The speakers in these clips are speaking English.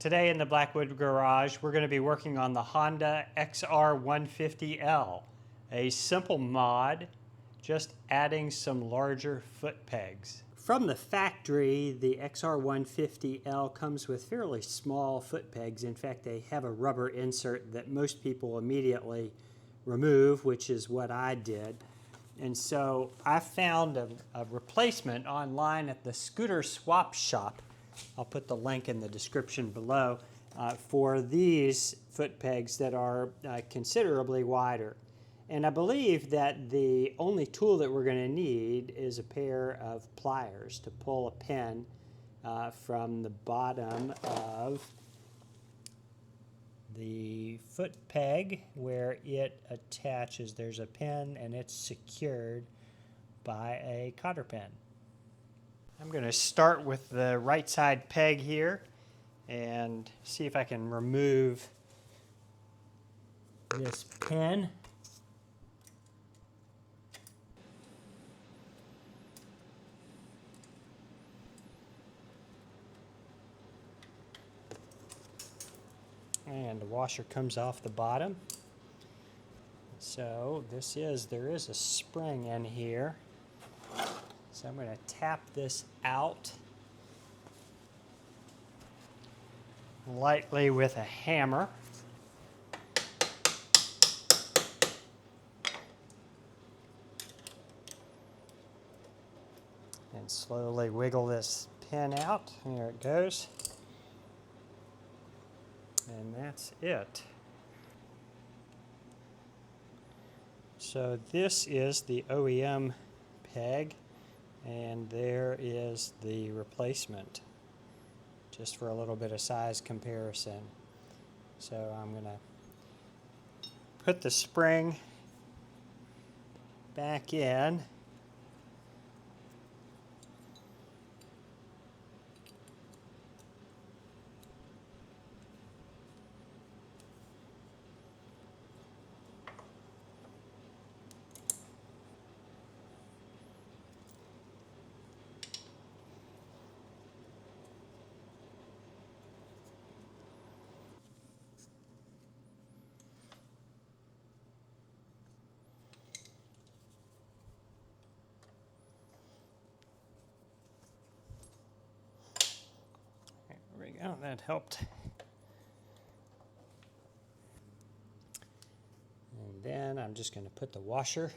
Today in the Blackwood garage, we're going to be working on the Honda XR150L, a simple mod, just adding some larger foot pegs. From the factory, the XR150L comes with fairly small foot pegs. In fact, they have a rubber insert that most people immediately remove, which is what I did. And so I found a replacement online at the Scooter Swap Shop. I'll put the link in the description below for these foot pegs that are considerably wider. And I believe that the only tool that we're going to need is a pair of pliers to pull a pin from the bottom of the foot peg where it attaches. There's a pin and it's secured by a cotter pin. I'm going to start with the right side peg here and see if I can remove this pin. And the washer comes off the bottom. So there is a spring in here. So I'm going to tap this out lightly with a hammer. And slowly wiggle this pin out. There it goes. And that's it. So this is the OEM peg, and there is the replacement, just for a little bit of size comparison. So I'm going to put the spring back in. There we go, that helped. And then I'm just going to put the washer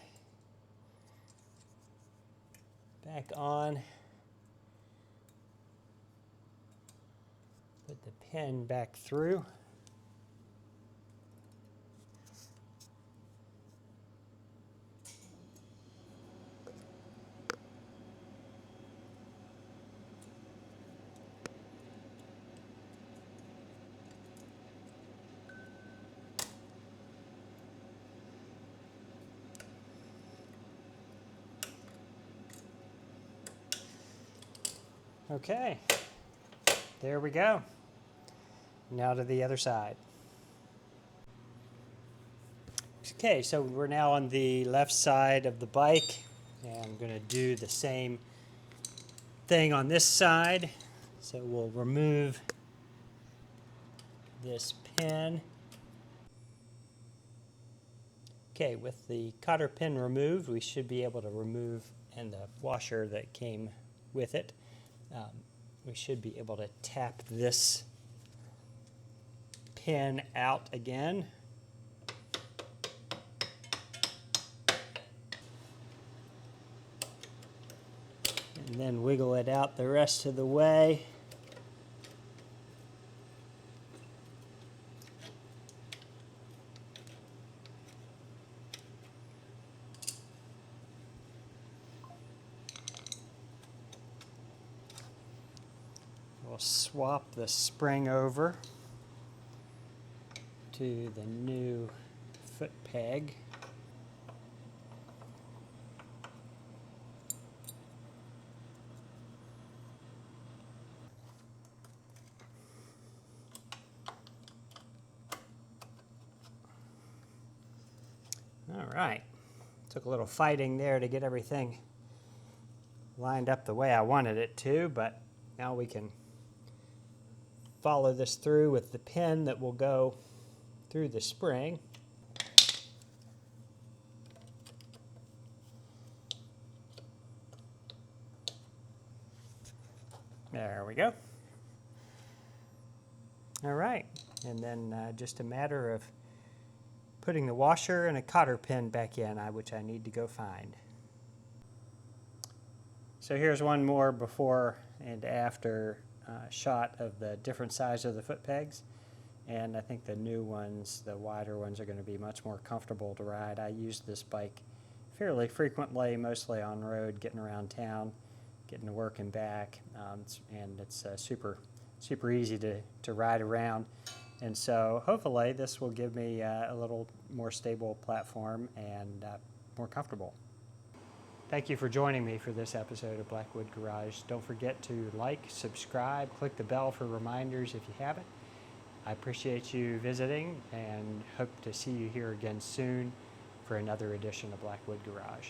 back on. Put the pin back through. Okay, there we go. Now to the other side. Okay, so we're now on the left side of the bike, and I'm going to do the same thing on this side. So we'll remove this pin. Okay, with the cotter pin removed, we should be able to remove, and the washer that came with it, we should be able to tap this pin out again. And then wiggle it out the rest of the way. We'll swap the spring over to the new foot peg. All right, took a little fighting there to get everything lined up the way I wanted it to, but now we can follow this through with the pin that will go through the spring. There we go. All right, and then just a matter of putting the washer and a cotter pin back in, which I need to go find. So here's one more before and after shot of the different size of the foot pegs. And I think the new ones, the wider ones, are going to be much more comfortable to ride. I use this bike fairly frequently, mostly on the road, getting around town, getting to work and back, and it's super easy to ride around. And so hopefully this will give me a little more stable platform and more comfortable. Thank you for joining me for this episode of Blackwood Garage. Don't forget to like, subscribe, click the bell for reminders if you haven't. I appreciate you visiting and hope to see you here again soon for another edition of Blackwood Garage.